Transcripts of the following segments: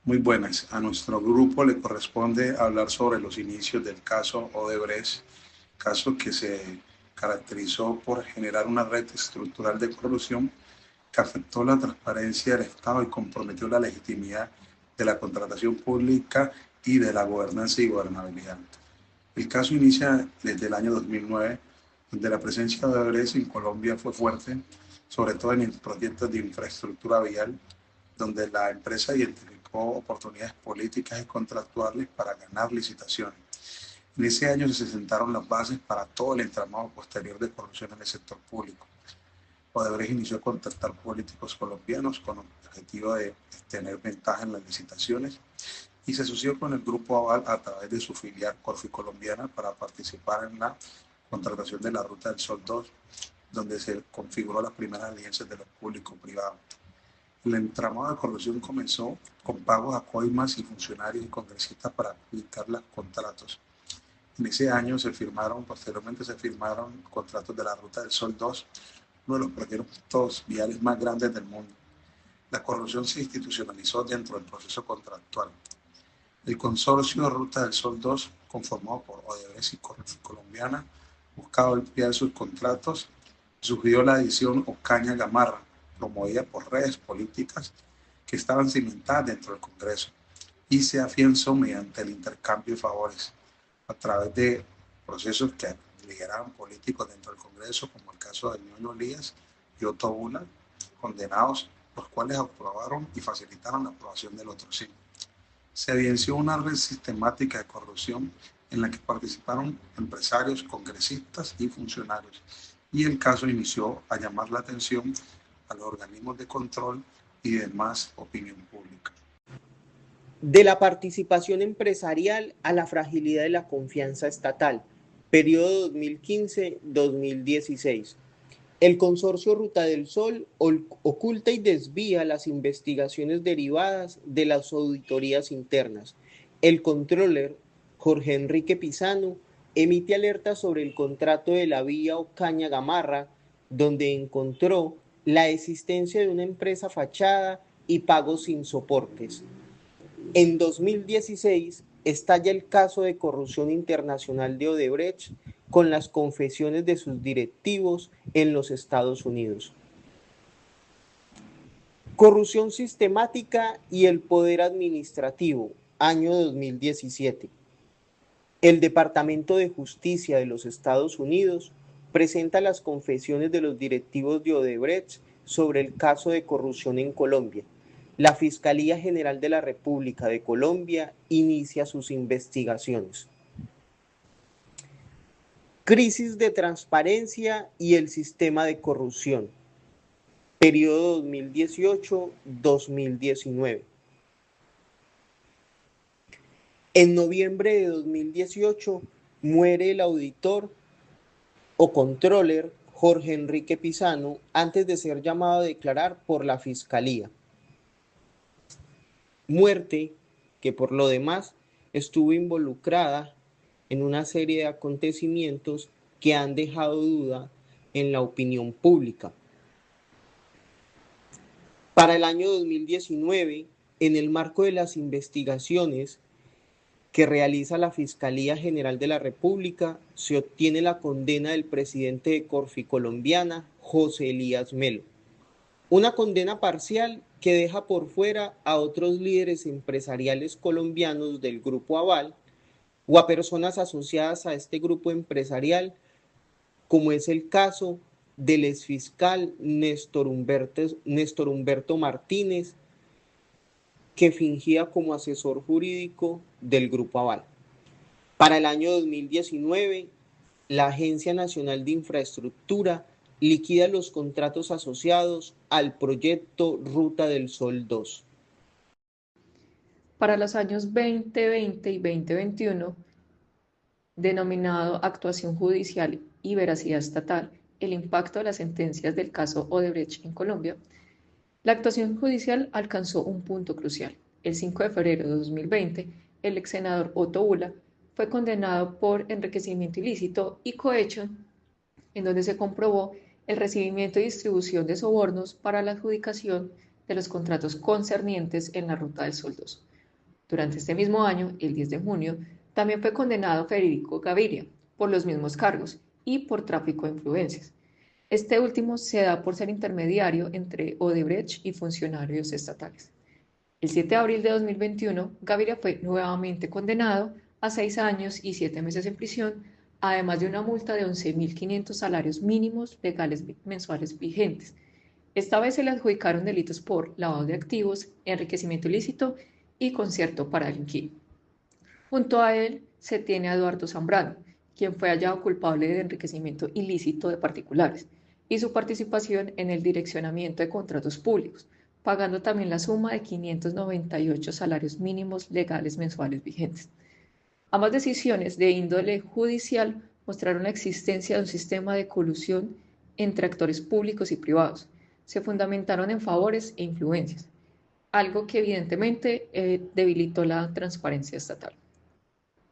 Muy buenas. A nuestro grupo le corresponde hablar sobre los inicios del caso Odebrecht, caso que se caracterizó por generar una red estructural de corrupción que afectó la transparencia del Estado y comprometió la legitimidad de la contratación pública y de la gobernanza y gobernabilidad. El caso inicia desde el año 2009, donde la presencia de Odebrecht en Colombia fue fuerte, sobre todo en proyectos de infraestructura vial, donde la empresa identificó oportunidades políticas y contractuales para ganar licitaciones. En ese año se sentaron las bases para todo el entramado posterior de corrupción en el sector público. Odebrecht inició a contactar políticos colombianos con el objetivo de tener ventaja en las licitaciones y se asoció con el Grupo Aval a través de su filial Corfi Colombiana para participar en la contratación de la Ruta del Sol 2, donde se configuró las primeras alianzas de lo público-privado. El entramado de corrupción comenzó con pagos a coimas y funcionarios y congresistas para adjudicar los contratos. En ese año posteriormente se firmaron contratos de la Ruta del Sol 2, uno de los proyectos viales más grandes del mundo. La corrupción se institucionalizó dentro del proceso contractual. El consorcio de Ruta del Sol 2, conformado por Odebrecht y Colombiana, buscaba ampliar sus contratos. Surgió la edición Ocaña Gamarra, promovida por redes políticas que estaban cimentadas dentro del Congreso y se afianzó mediante el intercambio de favores a través de procesos que lideraban políticos dentro del Congreso, como el caso de Ñoño Lías y Otto Bula, condenados, los cuales aprobaron y facilitaron la aprobación del otro sí. Se evidenció una red sistemática de corrupción en la que participaron empresarios, congresistas y funcionarios, y el caso inició a llamar la atención a los organismos de control y demás opinión pública. De la participación empresarial a la fragilidad de la confianza estatal, periodo 2015-2016. El consorcio Ruta del Sol oculta y desvía las investigaciones derivadas de las auditorías internas. El controller, Jorge Enrique Pizano, emite alertas sobre el contrato de la vía Ocaña Gamarra, donde encontró la existencia de una empresa fachada y pagos sin soportes. En 2016 estalla el caso de corrupción internacional de Odebrecht con las confesiones de sus directivos en los Estados Unidos. Corrupción sistemática y el poder administrativo, año 2017. El Departamento de Justicia de los Estados Unidos presenta las confesiones de los directivos de Odebrecht sobre el caso de corrupción en Colombia. La Fiscalía General de la República de Colombia inicia sus investigaciones. Crisis de transparencia y el sistema de corrupción. Periodo 2018-2019. En noviembre de 2018 muere el auditor o controller Jorge Enrique Pizano antes de ser llamado a declarar por la Fiscalía. Muerte que por lo demás estuvo involucrada en una serie de acontecimientos que han dejado duda en la opinión pública. Para el año 2019, en el marco de las investigaciones que realiza la Fiscalía General de la República, se obtiene la condena del presidente de Corfi Colombiana, José Elías Melo. Una condena parcial que deja por fuera a otros líderes empresariales colombianos del Grupo Aval o a personas asociadas a este grupo empresarial, como es el caso del exfiscal Néstor Humberto Martínez, que fingía como asesor jurídico del Grupo Aval. Para el año 2019, la Agencia Nacional de Infraestructura liquida los contratos asociados al proyecto Ruta del Sol 2. Para los años 2020 y 2021, denominado Actuación Judicial y Veracidad Estatal, el impacto de las sentencias del caso Odebrecht en Colombia, la actuación judicial alcanzó un punto crucial. El 5 de febrero de 2020, el ex senador Otto Bula fue condenado por enriquecimiento ilícito y cohecho, en donde se comprobó el recibimiento y distribución de sobornos para la adjudicación de los contratos concernientes en la Ruta del Sol 2. Durante este mismo año, el 10 de junio, también fue condenado Federico Gaviria por los mismos cargos y por tráfico de influencias. Este último se da por ser intermediario entre Odebrecht y funcionarios estatales. El 7 de abril de 2021, Gaviria fue nuevamente condenado a 6 años y 7 meses en prisión, además de una multa de 11.500 salarios mínimos legales mensuales vigentes. Esta vez se le adjudicaron delitos por lavado de activos, enriquecimiento ilícito y concierto para delinquir. Junto a él se tiene a Eduardo Zambrano, quien fue hallado culpable de enriquecimiento ilícito de particulares y su participación en el direccionamiento de contratos públicos, pagando también la suma de 598 salarios mínimos legales mensuales vigentes. Ambas decisiones de índole judicial mostraron la existencia de un sistema de colusión entre actores públicos y privados. Se fundamentaron en favores e influencias, algo que evidentemente debilitó la transparencia estatal.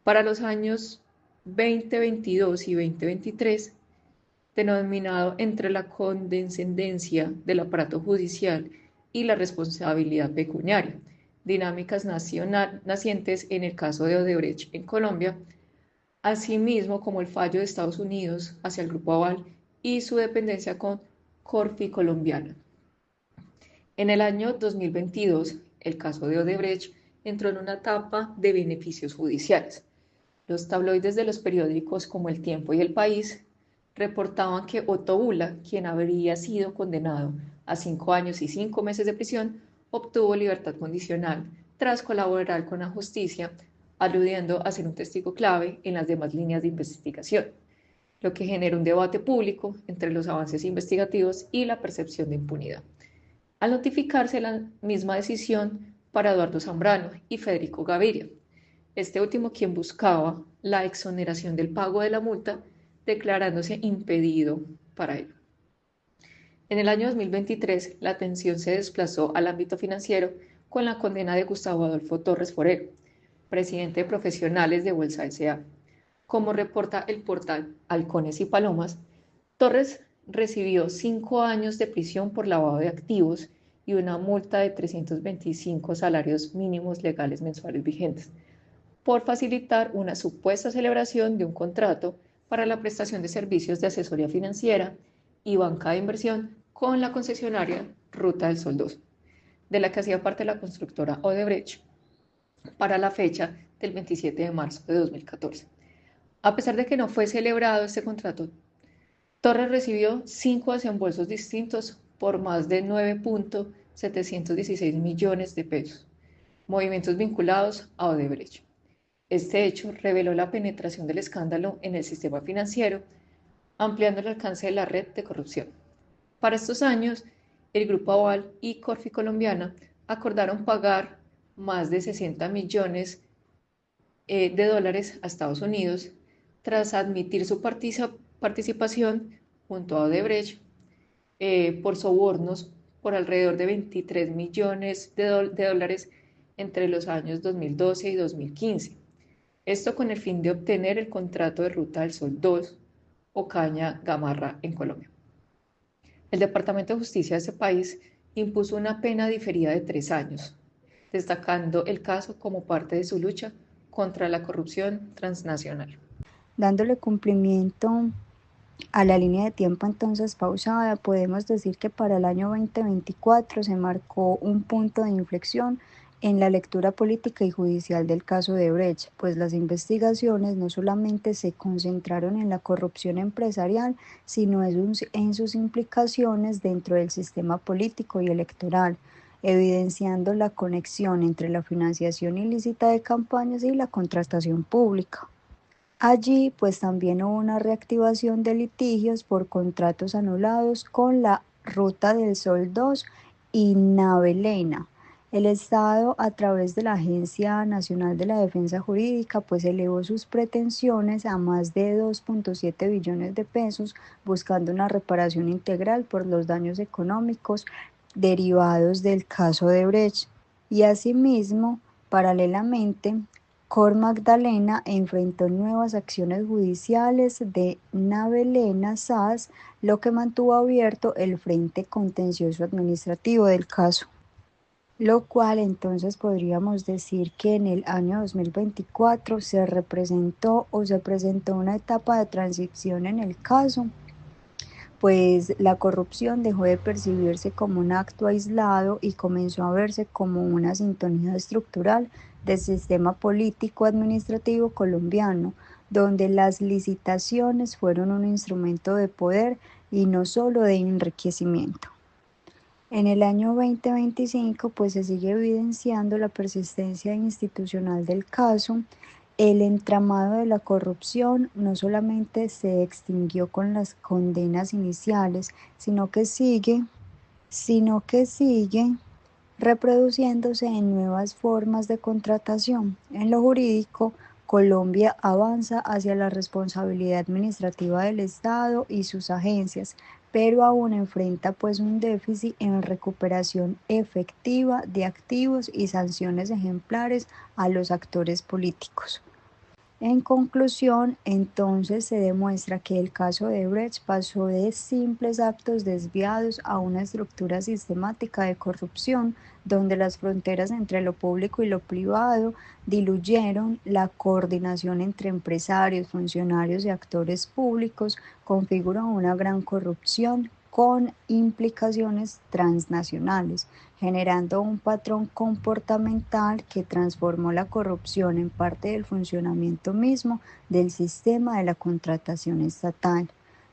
Para los años 2022 y 2023, denominado entre la condescendencia del aparato judicial y la responsabilidad pecuniaria, dinámicas nacientes en el caso de Odebrecht en Colombia, asimismo como el fallo de Estados Unidos hacia el Grupo Aval y su dependencia con Corfi Colombiana. En el año 2022, el caso de Odebrecht entró en una etapa de beneficios judiciales. Los tabloides de los periódicos como El Tiempo y El País reportaban que Otto Bula, quien habría sido condenado a 5 años y 5 meses de prisión, obtuvo libertad condicional tras colaborar con la justicia, aludiendo a ser un testigo clave en las demás líneas de investigación, lo que genera un debate público entre los avances investigativos y la percepción de impunidad. Al notificarse la misma decisión para Eduardo Zambrano y Federico Gaviria, este último quien buscaba la exoneración del pago de la multa, declarándose impedido para ello. En el año 2023, la atención se desplazó al ámbito financiero con la condena de Gustavo Adolfo Torres Forero, presidente de Profesionales de Bolsa S.A. Como reporta el portal Halcones y Palomas, Torres recibió 5 años de prisión por lavado de activos y una multa de 325 salarios mínimos legales mensuales vigentes, por facilitar una supuesta celebración de un contrato para la prestación de servicios de asesoría financiera y banca de inversión con la concesionaria Ruta del Sol 2, de la que hacía parte la constructora Odebrecht, para la fecha del 27 de marzo de 2014. A pesar de que no fue celebrado este contrato, Torres recibió 5 desembolsos distintos por más de 9.716 millones de pesos, movimientos vinculados a Odebrecht. Este hecho reveló la penetración del escándalo en el sistema financiero, ampliando el alcance de la red de corrupción. Para estos años, el Grupo Aval y Corfi Colombiana acordaron pagar más de 60 millones de dólares a Estados Unidos tras admitir su participación junto a Odebrecht por sobornos por alrededor de 23 millones de dólares entre los años 2012 y 2015. Esto con el fin de obtener el contrato de Ruta del Sol 2 o Caña Gamarra en Colombia. El Departamento de Justicia de ese país impuso una pena diferida de 3 años, destacando el caso como parte de su lucha contra la corrupción transnacional. Dándole cumplimiento a la línea de tiempo entonces pausada, podemos decir que para el año 2024 se marcó un punto de inflexión en la lectura política y judicial del caso de Odebrecht, pues las investigaciones no solamente se concentraron en la corrupción empresarial, sino en sus implicaciones dentro del sistema político y electoral, evidenciando la conexión entre la financiación ilícita de campañas y la contratación pública. Allí, pues también hubo una reactivación de litigios por contratos anulados con la Ruta del Sol 2 y Navelena. El Estado, a través de la Agencia Nacional de la Defensa Jurídica, pues elevó sus pretensiones a más de 2.7 billones de pesos, buscando una reparación integral por los daños económicos derivados del caso de Odebrecht. Y asimismo, paralelamente, Cor Magdalena enfrentó nuevas acciones judiciales de Navelena SAS, lo que mantuvo abierto el frente contencioso administrativo del caso. lo cual entonces podríamos decir que en el año 2024 se representó o se presentó una etapa de transición en el caso, pues la corrupción dejó de percibirse como un acto aislado y comenzó a verse como una sintonía estructural del sistema político administrativo colombiano, donde las licitaciones fueron un instrumento de poder y no solo de enriquecimiento. En el año 2025, pues se sigue evidenciando la persistencia institucional del caso. El entramado de la corrupción no solamente se extinguió con las condenas iniciales, sino que sigue reproduciéndose en nuevas formas de contratación. En lo jurídico, Colombia avanza hacia la responsabilidad administrativa del Estado y sus agencias, pero aún enfrenta pues un déficit en recuperación efectiva de activos y sanciones ejemplares a los actores políticos. En conclusión, entonces se demuestra que el caso de Brecht pasó de simples actos desviados a una estructura sistemática de corrupción, donde las fronteras entre lo público y lo privado diluyeron, la coordinación entre empresarios, funcionarios y actores públicos configuró una gran corrupción con implicaciones transnacionales, generando un patrón comportamental que transformó la corrupción en parte del funcionamiento mismo del sistema de la contratación estatal.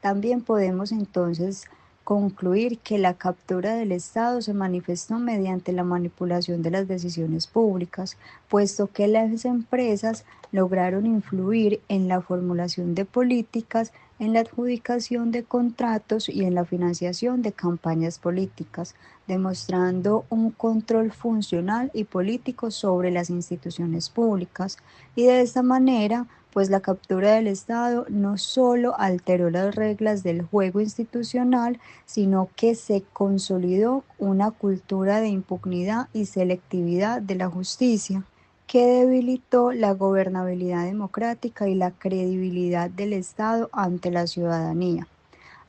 También podemos entonces concluir que la captura del Estado se manifestó mediante la manipulación de las decisiones públicas, puesto que las empresas lograron influir en la formulación de políticas, en la adjudicación de contratos y en la financiación de campañas políticas, demostrando un control funcional y político sobre las instituciones públicas. Y de esta manera, pues la captura del Estado no solo alteró las reglas del juego institucional, sino que se consolidó una cultura de impunidad y selectividad de la justicia, que debilitó la gobernabilidad democrática y la credibilidad del Estado ante la ciudadanía.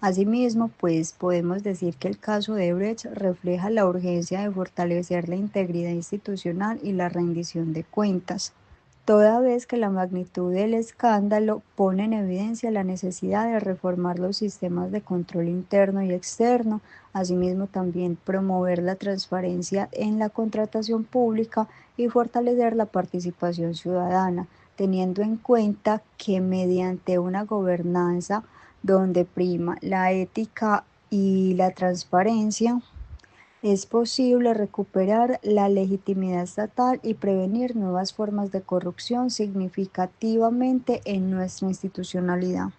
Asimismo, pues podemos decir que el caso de Brecht refleja la urgencia de fortalecer la integridad institucional y la rendición de cuentas, toda vez que la magnitud del escándalo pone en evidencia la necesidad de reformar los sistemas de control interno y externo, asimismo también promover la transparencia en la contratación pública y fortalecer la participación ciudadana, teniendo en cuenta que mediante una gobernanza donde prima la ética y la transparencia, es posible recuperar la legitimidad estatal y prevenir nuevas formas de corrupción significativamente en nuestra institucionalidad.